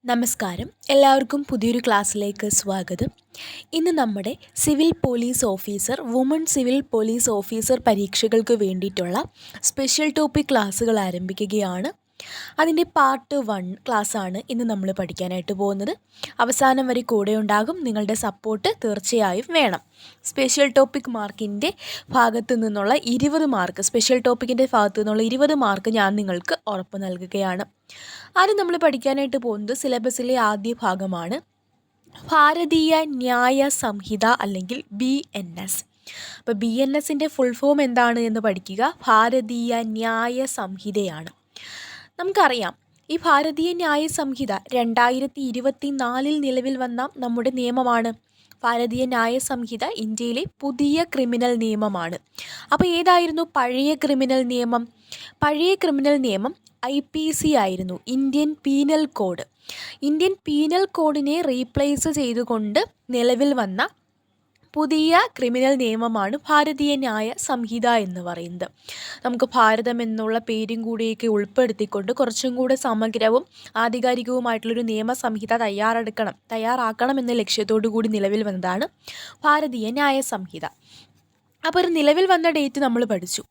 നമസ്കാരം, എല്ലാവർക്കും പുതിയൊരു ക്ലാസ്സിലേക്ക് സ്വാഗതം. ഇന്ന് നമ്മുടെ civil police officer, woman civil police officer പരീക്ഷകൾക്ക് വേണ്ടിയിട്ടുള്ള സ്പെഷ്യൽ ടോപ്പിക് ക്ലാസ്സുകൾ ആരംഭിക്കുകയാണ്. അതിൻ്റെ പാർട്ട് 1 ക്ലാസ്സാണ് ഇന്ന് നമ്മൾ പഠിക്കാനായിട്ട് പോകുന്നത്. അവസാനം വരെ കൂടെ ഉണ്ടാകും. നിങ്ങളുടെ സപ്പോർട്ട് തീർച്ചയായും വേണം. സ്പെഷ്യൽ ടോപ്പിക് മാർക്കിൻ്റെ ഭാഗത്തു നിന്നുള്ള 20 മാർക്ക്, സ്പെഷ്യൽ ടോപ്പിക്കിൻ്റെ ഭാഗത്തു നിന്നുള്ള 20 മാർക്ക് ഞാൻ നിങ്ങൾക്ക് ഉറപ്പ് നൽകുകയാണ്. ആദ്യം നമ്മൾ പഠിക്കാനായിട്ട് പോകുന്നത് സിലബസിലെ ആദ്യ ഭാഗമാണ്. ഭാരതീയ ന്യായ സംഹിത അല്ലെങ്കിൽ BNS. അപ്പോൾ BNSൻ്റെ ഫുൾ ഫോം എന്താണ് എന്ന് പഠിക്കുക. ഭാരതീയ ന്യായ സംഹിതയാണ്. നമുക്കറിയാം, ഈ ഭാരതീയ ന്യായ സംഹിത 2024 നിലവിൽ വന്ന നമ്മുടെ നിയമമാണ്. ഭാരതീയ ന്യായ സംഹിത ഇന്ത്യയിലെ പുതിയ ക്രിമിനൽ നിയമമാണ്. അപ്പോൾ ഏതായിരുന്നു പഴയ ക്രിമിനൽ നിയമം? പഴയ ക്രിമിനൽ നിയമം IPC ആയിരുന്നു, Indian penal code. Indian penal കോഡിനെ റീപ്ലേസ് ചെയ്തുകൊണ്ട് നിലവിൽ വന്ന പുതിയ ക്രിമിനൽ നിയമമാണ് ഭാരതീയ ന്യായ സംഹിത എന്ന് പറയുന്നത്. നമുക്ക് ഭാരതം എന്നുള്ള പേരും കൂടിയൊക്കെ ഉൾപ്പെടുത്തിക്കൊണ്ട് കുറച്ചും കൂടെ സമഗ്രവും ആധികാരികവുമായിട്ടുള്ളൊരു നിയമസംഹിത തയ്യാറാക്കണം എന്ന ലക്ഷ്യത്തോടു കൂടി നിലവിൽ വന്നതാണ് ഭാരതീയ ന്യായ സംഹിത. അപ്പോൾ ഒരു നിലവിൽ വന്ന ഡേറ്റ് നമ്മൾ പഠിച്ചു.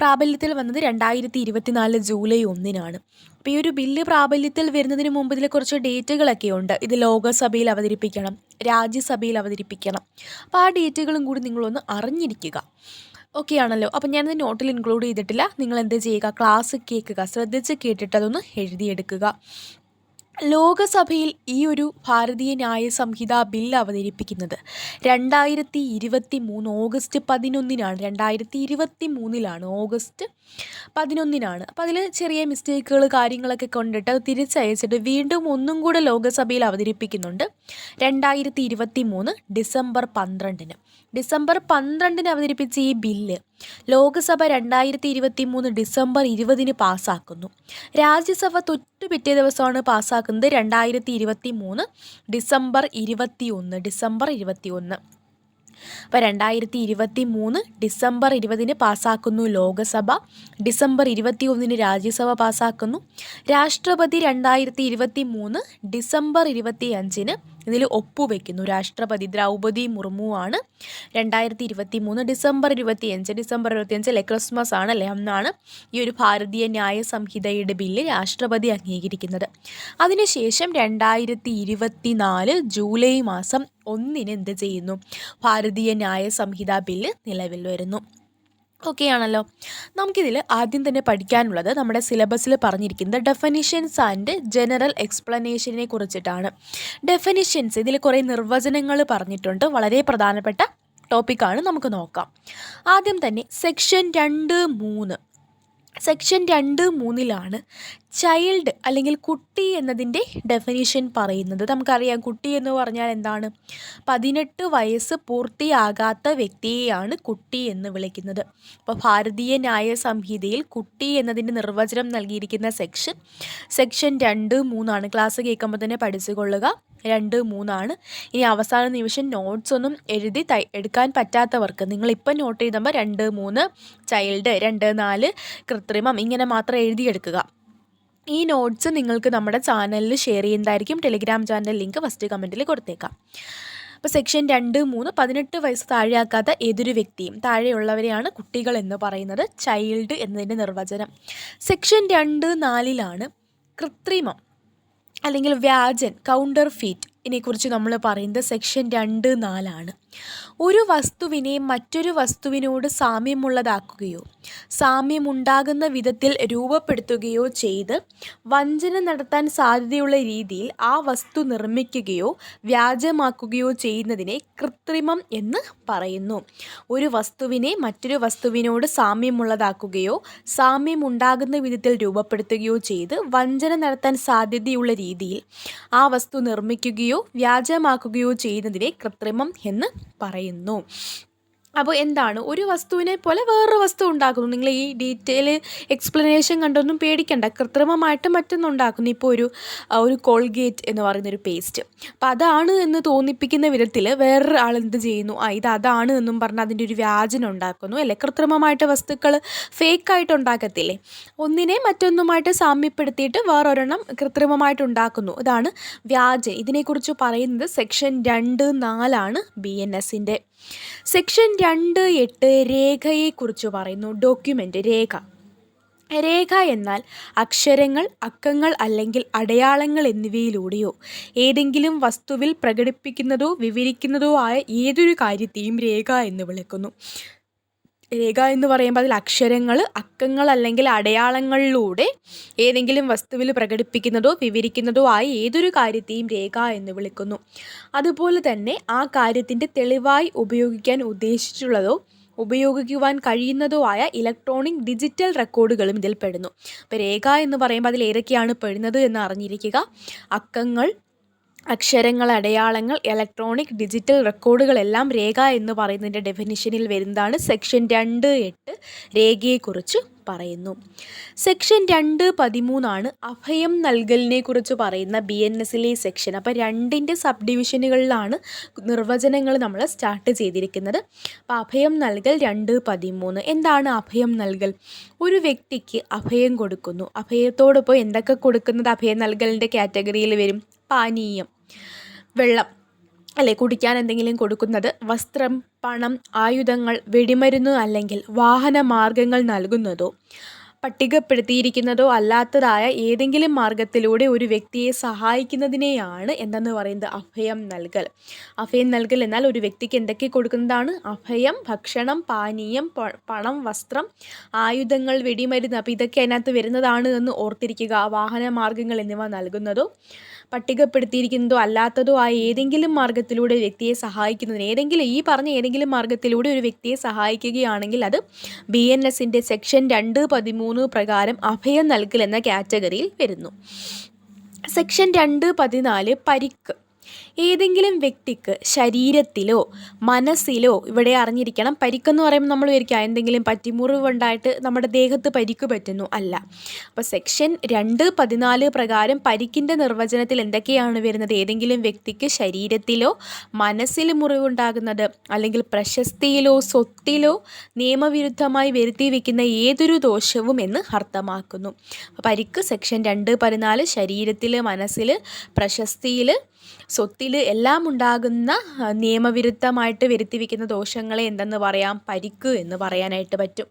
പ്രാബല്യത്തിൽ വന്നത് 2024 ജൂലൈ 1-നാണ്. അപ്പോൾ ഈ ഒരു ബില്ല് പ്രാബല്യത്തിൽ വരുന്നതിന് മുമ്പ് ഇതിൽ കുറച്ച് ഡേറ്റുകളൊക്കെ ഉണ്ട്. ഇത് ലോകസഭയിൽ അവതരിപ്പിക്കണം, രാജ്യസഭയിൽ അവതരിപ്പിക്കണം. അപ്പോൾ ആ ഡേറ്റുകളും കൂടി നിങ്ങളൊന്ന് അറിഞ്ഞിരിക്കുക. ഓക്കെ ആണല്ലോ. അപ്പോൾ ഞാനത് നോട്ടിൽ ഇൻക്ലൂഡ് ചെയ്തിട്ടില്ല. നിങ്ങൾ എന്ത് ചെയ്യുക, ക്ലാസ് കേൾക്കുക, ശ്രദ്ധിച്ച് കേട്ടിട്ട് അതൊന്ന് എഴുതിയെടുക്കുക. ലോകസഭയിൽ ഈ ഒരു ഭാരതീയ ന്യായ സംഹിത ബില്ല് അവതരിപ്പിക്കുന്നത് 2023 ഓഗസ്റ്റ് 11-നാണ്. 2023 ഓഗസ്റ്റ് 11-നാണ്. അപ്പോൾ അതിൽ ചെറിയ മിസ്റ്റേക്കുകൾ കാര്യങ്ങളൊക്കെ കൊണ്ടിട്ട് അത് തിരിച്ചയച്ചിട്ട് വീണ്ടും ഒന്നും കൂടെ ലോകസഭയിൽ അവതരിപ്പിക്കുന്നുണ്ട് 2023 ഡിസംബർ 12-ന്. ഡിസംബർ 12-ന് അവതരിപ്പിച്ച ഈ ബില്ല് ലോകസഭ 2023 ഡിസംബർ 20-ന് പാസ്സാക്കുന്നു. രാജ്യസഭ തൊട്ടു പിറ്റേ ദിവസമാണ് പാസ്സാക്കുന്നത് 2023 ഡിസംബർ 21. അപ്പോൾ 2023 ഡിസംബർ 20-ന് പാസ്സാക്കുന്നു ലോകസഭ, ഡിസംബർ 21-ന് രാജ്യസഭ പാസ്സാക്കുന്നു. രാഷ്ട്രപതി 2023 ഡിസംബർ 25-ന് ഇതിൽ ഒപ്പുവെക്കുന്നു. രാഷ്ട്രപതി ദ്രൗപദി മുർമു ആണ്. 2023 ഡിസംബർ 25 അല്ലേ, ക്രിസ്മസ് ആണല്ലേ, അന്നാണ് ഈ ഒരു ഭാരതീയ ന്യായ സംഹിതയുടെ ബില്ല് രാഷ്ട്രപതി അംഗീകരിക്കുന്നത്. അതിനുശേഷം 2024 ജൂലൈ മാസം 1-ന് എന്ത് ചെയ്യുന്നു, ഭാരതീയ ന്യായ സംഹിത ബില്ല് നിലവിൽ വരുന്നു. ഓക്കെ ആണല്ലോ. നമുക്കിതിൽ ആദ്യം തന്നെ പഠിക്കാനുള്ളത് നമ്മുടെ സിലബസിൽ പറഞ്ഞിരിക്കുന്നത് ഡെഫിനിഷൻസ് ആൻഡ് ജനറൽ എക്സ്പ്ലനേഷനെ കുറിച്ചിട്ടാണ്. ഡെഫിനിഷൻസ്, ഇതിൽ കുറേ നിർവചനങ്ങൾ പറഞ്ഞിട്ടുണ്ട്. വളരെ പ്രധാനപ്പെട്ട ടോപ്പിക്കാണ്, നമുക്ക് നോക്കാം. ആദ്യം തന്നെ സെക്ഷൻ 2(3)ലാണ് ചൈൽഡ് അല്ലെങ്കിൽ കുട്ടി എന്നതിൻ്റെ ഡെഫിനിഷൻ പറയുന്നത്. നമുക്കറിയാം, കുട്ടി എന്ന് പറഞ്ഞാൽ എന്താണ്? 18 വയസ്സ് പൂർത്തിയാകാത്ത വ്യക്തിയെയാണ് കുട്ടി എന്ന് വിളിക്കുന്നത്. അപ്പോൾ ഭാരതീയ ന്യായ സംഹിതയിൽ കുട്ടി എന്നതിൻ്റെ നിർവചനം നൽകിയിരിക്കുന്ന സെക്ഷൻ 2(3) ക്ലാസ് കേൾക്കുമ്പോൾ തന്നെ പഠിച്ചുകൊള്ളുക. 2(3) ഇനി അവസാന നിമിഷം നോട്ട്സ് ഒന്നും എടുക്കാൻ പറ്റാത്തവർക്ക് നിങ്ങളിപ്പം നോട്ട് എഴുതുമ്പോൾ 2(3) ചൈൽഡ്, 2(4) കൃത്രിമം, ഇങ്ങനെ മാത്രം എഴുതിയെടുക്കുക. ഈ നോട്ട്സ് നിങ്ങൾക്ക് നമ്മുടെ ചാനലിൽ ഷെയർ ചെയ്യുന്നതായിരിക്കും. ടെലിഗ്രാം ചാനൽ ലിങ്ക് ഫസ്റ്റ് കമൻറ്റിൽ കൊടുത്തേക്കാം. അപ്പോൾ സെക്ഷൻ 2(3) 18 വയസ്സ് താഴെയാക്കാത്ത ഏതൊരു വ്യക്തിയും, താഴെയുള്ളവരെയാണ് കുട്ടികൾ എന്ന് പറയുന്നത്, ചൈൽഡ് എന്നതിൻ്റെ നിർവചനം. സെക്ഷൻ 2(4)ലാണ് കൃത്രിമം അല്ലെങ്കിൽ വ്യാജൻ, കൗണ്ടർ ഫീറ്റ് ഇതിനെക്കുറിച്ച് നമ്മൾ പറയുന്നത് സെക്ഷൻ 2(4) ഒരു വസ്തുവിനെ മറ്റൊരു വസ്തുവിനോട് സാമ്യമുള്ളതാക്കുകയോ സാമ്യമുണ്ടാകുന്ന വിധത്തിൽ രൂപപ്പെടുത്തുകയോ ചെയ്ത് വഞ്ചന നടത്താൻ സാധ്യതയുള്ള രീതിയിൽ ആ വസ്തു നിർമ്മിക്കുകയോ വ്യാജമാക്കുകയോ ചെയ്യുന്നതിനെ കൃത്രിമം എന്ന് പറയുന്നു. ഒരു വസ്തുവിനെ മറ്റൊരു വസ്തുവിനോട് സാമ്യമുള്ളതാക്കുകയോ സാമ്യമുണ്ടാകുന്ന വിധത്തിൽ രൂപപ്പെടുത്തുകയോ ചെയ്ത് വഞ്ചന നടത്താൻ സാധ്യതയുള്ള രീതിയിൽ ആ വസ്തു നിർമ്മിക്കുകയോ വ്യാജമാക്കുകയോ ചെയ്യുന്നതിനെ കൃത്രിമം എന്ന് പറയുന്നു. അപ്പോൾ എന്താണ്, ഒരു വസ്തുവിനെ പോലെ വേറൊരു വസ്തു ഉണ്ടാക്കുന്നു. നിങ്ങൾ ഈ ഡീറ്റെയിൽ എക്സ്പ്ലനേഷൻ കണ്ടൊന്നും പേടിക്കണ്ട. കൃത്രിമമായിട്ട് മറ്റൊന്നും ഉണ്ടാക്കുന്നു. ഇപ്പോൾ ഒരു കോൾഗേറ്റ് എന്ന് പറയുന്നൊരു പേസ്റ്റ്, അപ്പോൾ അതാണ് എന്ന് തോന്നിപ്പിക്കുന്ന വിധത്തിൽ വേറൊരു ആൾ എന്ത് ചെയ്യുന്നു, അതാണ് എന്നും പറഞ്ഞ് അതിൻ്റെ ഒരു വ്യാജനം ഉണ്ടാക്കുന്നു, അല്ലേ? കൃത്രിമമായിട്ട് വസ്തുക്കൾ ഫേക്കായിട്ട് ഉണ്ടാക്കത്തില്ലേ? ഒന്നിനെ മറ്റൊന്നുമായിട്ട് സാമ്യപ്പെടുത്തിയിട്ട് വേറൊരെണ്ണം കൃത്രിമമായിട്ട് ഉണ്ടാക്കുന്നു. ഇതാണ് വ്യാജൻ. ഇതിനെക്കുറിച്ച് പറയുന്നത് സെക്ഷൻ 2(4) BNSൻ്റെ. സെക്ഷൻ 2(8) രേഖയെക്കുറിച്ച് പറയുന്നു. ഡോക്യുമെൻ്റ്, രേഖ എന്നാൽ അക്ഷരങ്ങൾ, അക്കങ്ങൾ അല്ലെങ്കിൽ അടയാളങ്ങൾ എന്നിവയിലൂടെയോ ഏതെങ്കിലും വസ്തുവിൽ പ്രകടിപ്പിക്കുന്നതോ വിവരിക്കുന്നതോ ആയ ഏതൊരു കാര്യത്തെയും രേഖ എന്ന് വിളിക്കുന്നു. രേഖ എന്ന് പറയുമ്പോൾ അതിൽ അക്ഷരങ്ങൾ, അക്കങ്ങൾ അല്ലെങ്കിൽ അടയാളങ്ങളിലൂടെ ഏതെങ്കിലും വസ്തുവിൽ പ്രകടിപ്പിക്കുന്നതോ വിവരിക്കുന്നതോ ആയ ഏതൊരു കാര്യത്തെയും രേഖ എന്ന് വിളിക്കുന്നു. അതുപോലെ തന്നെ ആ കാര്യത്തിൻ്റെ തെളിവായി ഉപയോഗിക്കാൻ ഉദ്ദേശിച്ചുള്ളതോ ഉപയോഗിക്കുവാൻ കഴിയുന്നതോ ആയ ഇലക്ട്രോണിക്, ഡിജിറ്റൽ റെക്കോർഡുകളും ഇതിൽ പെടുന്നു. അപ്പോൾ രേഖ എന്ന് പറയുമ്പോൾ അതിൽ ഏതൊക്കെയാണ് പെടുന്നത് എന്ന് അറിഞ്ഞിരിക്കുക. അക്കങ്ങൾ, അക്ഷരങ്ങൾ, അടയാളങ്ങൾ, ഇലക്ട്രോണിക്, ഡിജിറ്റൽ റെക്കോർഡുകളെല്ലാം രേഖ എന്ന് പറയുന്നതിൻ്റെ ഡെഫിനിഷനിൽ വരുന്നതാണ്. സെക്ഷൻ 2(8) രേഖയെക്കുറിച്ച് പറയുന്നു. സെക്ഷൻ 2(13) അഭയം നൽകലിനെ കുറിച്ച് പറയുന്ന BNSലെ സെക്ഷൻ. അപ്പോൾ 2ൻ്റെ സബ് ഡിവിഷനുകളിലാണ് നിർവചനങ്ങൾ നമ്മൾ സ്റ്റാർട്ട് ചെയ്തിരിക്കുന്നത്. അപ്പോൾ അഭയം നൽകൽ 2(13). എന്താണ് അഭയം നൽകൽ? ഒരു വ്യക്തിക്ക് അഭയം കൊടുക്കുന്നു. അഭയത്തോടൊപ്പം എന്തൊക്കെ കൊടുക്കുന്നത് അഭയം നൽകലിൻ്റെ കാറ്റഗറിയിൽ വരും? പാനീയം, വെള്ളം, അല്ലേ? കുടിക്കാൻ എന്തെങ്കിലും കൊടുക്കുന്നത്. വസ്ത്രം, പണം, ആയുധങ്ങൾ, വെടിമരുന്ന് അല്ലെങ്കിൽ വാഹനമാർഗങ്ങൾ നൽകുന്നതോ പട്ടികപ്പെടുത്തിയിരിക്കുന്നതോ അല്ലാത്തതായ ഏതെങ്കിലും മാർഗത്തിലൂടെ ഒരു വ്യക്തിയെ സഹായിക്കുന്നതിനെയാണ് എന്തെന്ന് പറയുന്നത്? അഭയം നൽകൽ. അഭയം നൽകൽ എന്നാൽ ഒരു വ്യക്തിക്ക് എന്തൊക്കെ കൊടുക്കുന്നതാണ്? അഭയം, ഭക്ഷണം, പാനീയം, പണം, വസ്ത്രം, ആയുധങ്ങൾ, വെടിമരുന്ന്. അപ്പോൾ ഇതൊക്കെ അതിനകത്ത് വരുന്നതാണ് എന്ന് ഓർത്തിരിക്കുക. വാഹനമാർഗങ്ങൾ എന്നിവ നൽകുന്നതോ പട്ടികപ്പെടുത്തിയിരിക്കുന്നതോ അല്ലാത്തതോ ആയ ഏതെങ്കിലും മാർഗത്തിലൂടെ വ്യക്തിയെ സഹായിക്കുന്നതിന്, ഈ പറഞ്ഞ ഏതെങ്കിലും മാർഗത്തിലൂടെ ഒരു വ്യക്തിയെ സഹായിക്കുകയാണെങ്കിൽ അത് BNSൻ്റെ സെക്ഷൻ 2(13) പ്രകാരം അഭയം നൽകൽ എന്ന കാറ്റഗറിയിൽ വരുന്നു. സെക്ഷൻ 2(14) പരിക്ക്. ഏതെങ്കിലും വ്യക്തിക്ക് ശരീരത്തിലോ മനസ്സിലോ, ഇവിടെ അറിഞ്ഞിരിക്കണം, പരിക്കെന്ന് പറയുമ്പോൾ നമ്മൾ വിചാരിക്കുക എന്തെങ്കിലും പറ്റി മുറിവുണ്ടായിട്ട് നമ്മുടെ ദേഹത്ത് പരിക്ക് പറ്റുന്നു, അല്ല. അപ്പോൾ സെക്ഷൻ 2(14) പ്രകാരം പരിക്കിൻ്റെ നിർവചനത്തിൽ എന്തൊക്കെയാണ് വരുന്നത്? ഏതെങ്കിലും വ്യക്തിക്ക് ശരീരത്തിലോ മനസ്സിൽ മുറിവുണ്ടാകുന്നത്, അല്ലെങ്കിൽ പ്രശസ്തിയിലോ സ്വത്തിലോ നിയമവിരുദ്ധമായി വരുത്തി വയ്ക്കുന്ന ഏതൊരു ദോഷവും എന്ന് അർത്ഥമാക്കുന്നു. പരിക്ക് സെക്ഷൻ 2(14 ശരീരത്തിൽ, മനസ്സിൽ, പ്രശസ്തിയിൽ, സ്വത്തിൽ എല്ലാം ഉണ്ടാകുന്ന നിയമവിരുദ്ധമായിട്ട് വരുത്തി വയ്ക്കുന്ന ദോഷങ്ങളെ എന്തെന്ന് പറയാം? പരിക്ക് എന്ന് പറയാനായിട്ട് പറ്റും.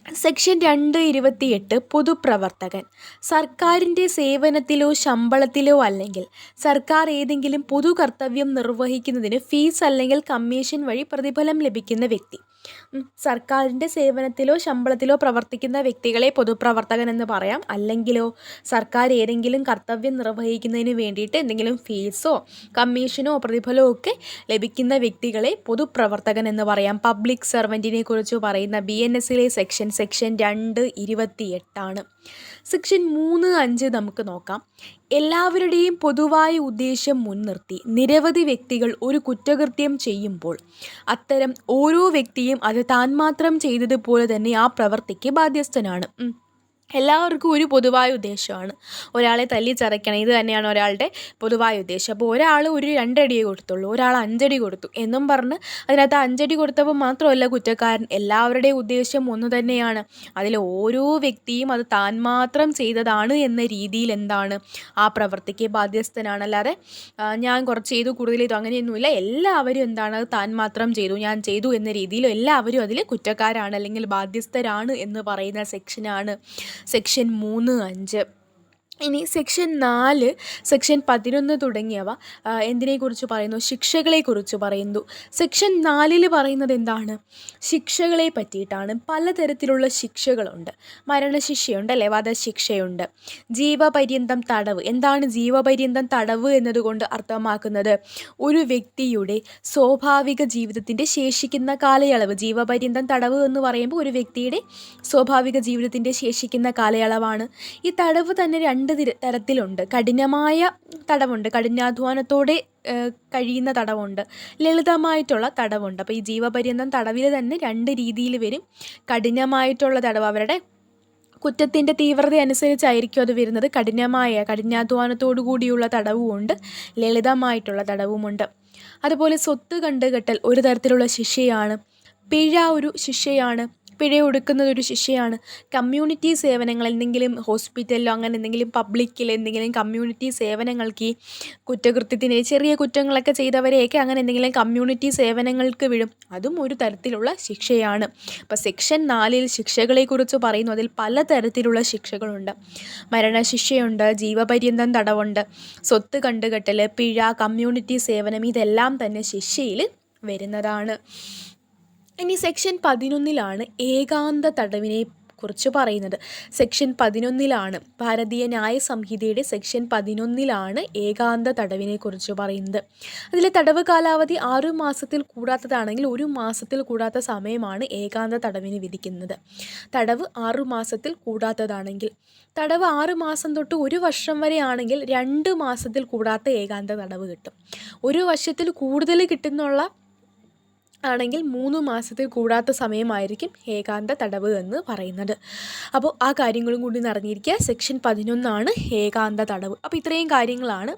സെക്ഷൻ 2(28) പൊതുപ്രവർത്തകൻ. സർക്കാരിൻ്റെ സേവനത്തിലോ ശമ്പളത്തിലോ അല്ലെങ്കിൽ സർക്കാർ ഏതെങ്കിലും പൊതു കർത്തവ്യം നിർവഹിക്കുന്നതിന് ഫീസ് അല്ലെങ്കിൽ കമ്മീഷൻ വഴി പ്രതിഫലം ലഭിക്കുന്ന വ്യക്തി. സർക്കാരിൻ്റെ സേവനത്തിലോ ശമ്പളത്തിലോ പ്രവർത്തിക്കുന്ന വ്യക്തികളെ പൊതുപ്രവർത്തകൻ എന്ന് പറയാം. അല്ലെങ്കിലോ സർക്കാർ ഏതെങ്കിലും കർത്തവ്യം നിർവഹിക്കുന്നതിന് വേണ്ടിയിട്ട് എന്തെങ്കിലും ഫീസോ കമ്മീഷനോ പ്രതിഫലമോ ഒക്കെ ലഭിക്കുന്ന വ്യക്തികളെ പൊതുപ്രവർത്തകൻ എന്ന് പറയാം. പബ്ലിക് സർവൻറ്റിനെ കുറിച്ച് പറയുന്ന BNSലെ സെക്ഷൻ 2(28) സെക്ഷൻ 3(5) നമുക്ക് നോക്കാം. എല്ലാവരുടെയും പൊതുവായ ഉദ്ദേശം മുൻനിർത്തി നിരവധി വ്യക്തികൾ ഒരു കുറ്റകൃത്യം ചെയ്യുമ്പോൾ അത്തരം ഓരോ വ്യക്തിയും അത് താൻ മാത്രം ചെയ്തതുപോലെ തന്നെ ആ പ്രവൃത്തിക്ക് ബാധ്യസ്ഥനാണ്. എല്ലാവർക്കും ഒരു പൊതുവായ ഉദ്ദേശമാണ്, ഒരാളെ തല്ലിച്ചതയ്ക്കണം. ഇത് തന്നെയാണ് ഒരാളുടെ പൊതുവായ ഉദ്ദേശം. അപ്പോൾ ഒരാൾ ഒരു 2 അടിയേ കൊടുത്തുള്ളൂ, ഒരാൾ 5 അടി കൊടുത്തു എന്നും പറഞ്ഞ് അതിനകത്ത് 5 അടി കൊടുത്തപ്പോൾ മാത്രമല്ല കുറ്റക്കാരൻ. എല്ലാവരുടെയും ഉദ്ദേശം ഒന്ന് തന്നെയാണ്. അതിൽ ഓരോ വ്യക്തിയും അത് താൻ മാത്രം ചെയ്തതാണ് എന്ന രീതിയിൽ എന്താണ്, ആ പ്രവൃത്തിക്ക് ബാധ്യസ്ഥനാണ്. അല്ലാതെ ഞാൻ കുറച്ച് ചെയ്തു, കൂടുതൽ ചെയ്തു, അങ്ങനെയൊന്നുമില്ല. എല്ലാവരും എന്താണ്, അത് താൻ മാത്രം ചെയ്തു, ഞാൻ ചെയ്തു എന്ന രീതിയിൽ എല്ലാവരും അതിൽ കുറ്റക്കാരാണ് അല്ലെങ്കിൽ ബാധ്യസ്ഥരാണ് എന്ന് പറയുന്ന സെക്ഷനാണ് സെക്ഷൻ 3(5). ഇനി സെക്ഷൻ 4, സെക്ഷൻ 11 തുടങ്ങിയവ എന്തിനെക്കുറിച്ച് പറയുന്നു? ശിക്ഷകളെക്കുറിച്ച് പറയുന്നു. സെക്ഷൻ 4 പറയുന്നത് എന്താണ്? ശിക്ഷകളെ പറ്റിയിട്ടാണ്. പലതരത്തിലുള്ള ശിക്ഷകളുണ്ട്. മരണശിക്ഷയുണ്ട്, അല്ലേ? വധശിക്ഷയുണ്ട്. ജീവപര്യന്തം തടവ്. എന്താണ് ജീവപര്യന്തം തടവ് എന്നതുകൊണ്ട് അർത്ഥമാക്കുന്നത്? ഒരു വ്യക്തിയുടെ സ്വാഭാവിക ജീവിതത്തിൻ്റെ ശേഷിക്കുന്ന കാലയളവ്. ജീവപര്യന്തം തടവ് എന്ന് പറയുമ്പോൾ ഒരു വ്യക്തിയുടെ സ്വാഭാവിക ജീവിതത്തിൻ്റെ ശേഷിക്കുന്ന കാലയളവാണ്. ഈ തടവ് തന്നെ 2 രണ്ട് തരത്തിലുണ്ട്. കഠിനമായ തടവുണ്ട്, കഠിനാധ്വാനത്തോടെ കഴിയുന്ന തടവുണ്ട്, ലളിതമായിട്ടുള്ള തടവുണ്ട്. അപ്പോൾ ഈ ജീവപര്യന്തം തടവിൽ തന്നെ രണ്ട് രീതിയിൽ വരും. കഠിനമായിട്ടുള്ള തടവ് അവരുടെ കുറ്റത്തിൻ്റെ തീവ്രത അനുസരിച്ചായിരിക്കും അത് വരുന്നത്. കഠിനാധ്വാനത്തോടു കൂടിയുള്ള തടവുമുണ്ട്, ലളിതമായിട്ടുള്ള തടവുമുണ്ട്. അതുപോലെ സ്വത്ത് കണ്ടുകെട്ടൽ ഒരു തരത്തിലുള്ള ശിക്ഷയാണ്. പിഴ ഒരു ശിക്ഷയാണ്, പിഴ ഒടുക്കുന്നത് ഒരു ശിക്ഷയാണ്. കമ്മ്യൂണിറ്റി സേവനങ്ങൾ, എന്തെങ്കിലും ഹോസ്പിറ്റലിലോ അങ്ങനെ എന്തെങ്കിലും പബ്ലിക്കിൽ എന്തെങ്കിലും കമ്മ്യൂണിറ്റി സേവനങ്ങൾക്ക്, ഈ കുറ്റകൃത്യത്തിന് ചെറിയ കുറ്റങ്ങളൊക്കെ ചെയ്തവരെയൊക്കെ അങ്ങനെ എന്തെങ്കിലും കമ്മ്യൂണിറ്റി സേവനങ്ങൾക്ക് വിടും, അതും ഒരു തരത്തിലുള്ള ശിക്ഷയാണ്. അപ്പോൾ സെക്ഷൻ 4 ശിക്ഷകളെക്കുറിച്ച് പറയുന്നു. അതിൽ പലതരത്തിലുള്ള ശിക്ഷകളുണ്ട്. മരണശിക്ഷയുണ്ട്, ജീവപര്യന്തം തടവുണ്ട്, സ്വത്ത് കണ്ടുകെട്ടൽ, പിഴ, കമ്മ്യൂണിറ്റി സേവനം, ഇതെല്ലാം തന്നെ ശിക്ഷയിൽ വരുന്നതാണ്. ഇനി സെക്ഷൻ 11 ഏകാന്ത തടവിനെ കുറിച്ച് പറയുന്നത്. സെക്ഷൻ 11 ഭാരതീയ ന്യായ സംഹിതയുടെ സെക്ഷൻ 11 ഏകാന്ത തടവിനെ കുറിച്ച് പറയുന്നത്. അതിലെ തടവ് കാലാവധി 6 മാസത്തിൽ കൂടാത്തതാണെങ്കിൽ 1 മാസത്തിൽ കൂടാത്ത സമയമാണ് ഏകാന്ത തടവിന് വിധിക്കുന്നത്. തടവ് 6 മാസത്തിൽ കൂടാത്തതാണെങ്കിൽ, തടവ് 6 മാസം തൊട്ട് 1 വർഷം വരെ ആണെങ്കിൽ 2 മാസത്തിൽ കൂടാത്ത ഏകാന്ത തടവ് കിട്ടും. 1 വർഷത്തിൽ കൂടുതൽ കിട്ടുന്നുള്ള ആണെങ്കിൽ 3 മാസത്തിൽ കൂടാത്ത സമയമായിരിക്കും ഏകാന്ത തടവ് എന്ന് പറയുന്നത്. അപ്പോൾ ആ കാര്യങ്ങളും കൂടി അറിഞ്ഞിരിക്കുക. സെക്ഷൻ 11 ഏകാന്ത തടവ്. അപ്പോൾ ഇത്രയും കാര്യങ്ങളാണ്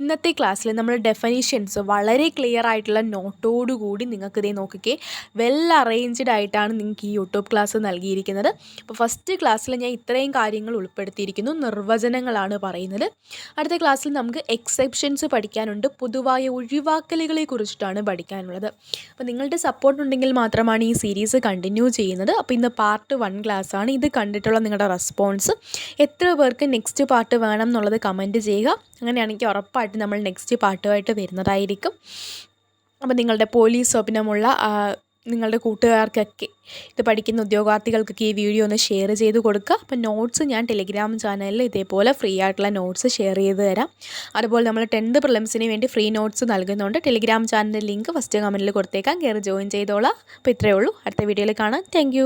ഇന്നത്തെ ക്ലാസ്സിൽ നമ്മൾ ഡെഫിനിഷൻസ് വളരെ ക്ലിയർ ആയിട്ടുള്ള നോട്ടോടുകൂടി നിങ്ങൾക്ക് ഇതേ നോക്കിക്കേ, വെൽ അറേഞ്ച്ഡ് ആയിട്ടാണ് നിങ്ങൾക്ക് ഈ യൂട്യൂബ് ക്ലാസ് നൽകിയിരിക്കുന്നത്. അപ്പോൾ ഫസ്റ്റ് ക്ലാസ്സിൽ ഞാൻ ഇത്രയും കാര്യങ്ങൾ ഉൾപ്പെടുത്തിയിരിക്കുന്നു. നിർവചനങ്ങളാണ് പറയുന്നത്. അടുത്ത ക്ലാസ്സിൽ നമുക്ക് എക്സെപ്ഷൻസ് പഠിക്കാനുണ്ട്, പൊതുവായ ഒഴിവാക്കലുകളെ കുറിച്ചിട്ടാണ് പഠിക്കാനുള്ളത്. അപ്പോൾ നിങ്ങളുടെ സപ്പോർട്ട് ഉണ്ടെങ്കിൽ മാത്രമാണ് ഈ സീരീസ് കണ്ടിന്യൂ ചെയ്യുന്നത്. അപ്പോൾ ഇന്ന് പാർട്ട് 1 ക്ലാസ്സാണ്. ഇത് കണ്ടിട്ടുള്ള നിങ്ങളുടെ റെസ്പോൺസ്, എത്ര പേർക്ക് നെക്സ്റ്റ് പാർട്ട് വേണം എന്നുള്ളത് കമൻറ്റ് ചെയ്യുക. അങ്ങനെയാണെങ്കിൽ ഉറപ്പായിട്ട് നമ്മൾ നെക്സ്റ്റ് പാർട്ടുമായിട്ട് വരുന്നതായിരിക്കും. അപ്പോൾ നിങ്ങളുടെ പോലീസ് സ്വപ്നമുള്ള നിങ്ങളുടെ കൂട്ടുകാർക്കൊക്കെ, ഇത് പഠിക്കുന്ന ഉദ്യോഗാർത്ഥികൾക്കൊക്കെ ഈ വീഡിയോ ഒന്ന് ഷെയർ ചെയ്ത് കൊടുക്കുക. അപ്പോൾ നോട്ട്സ് ഞാൻ ടെലിഗ്രാം ചാനലിൽ ഇതേപോലെ ഫ്രീ ആയിട്ടുള്ള നോട്ട്സ് ഷെയർ ചെയ്ത് തരാം. അതുപോലെ നമ്മൾ 10th പ്രിലിംസിന് വേണ്ടി ഫ്രീ നോട്ട്സ് നൽകുന്നുണ്ട്. ടെലിഗ്രാം ചാനലിൻ്റെ ലിങ്ക് ഫസ്റ്റ് കമൻറ്റിൽ കൊടുത്തേക്കാം, കയറി ജോയിൻ ചെയ്തോളാം. അപ്പോൾ ഇത്രയേ ഉള്ളൂ. അടുത്ത വീഡിയോയിൽ കാണാം. താങ്ക്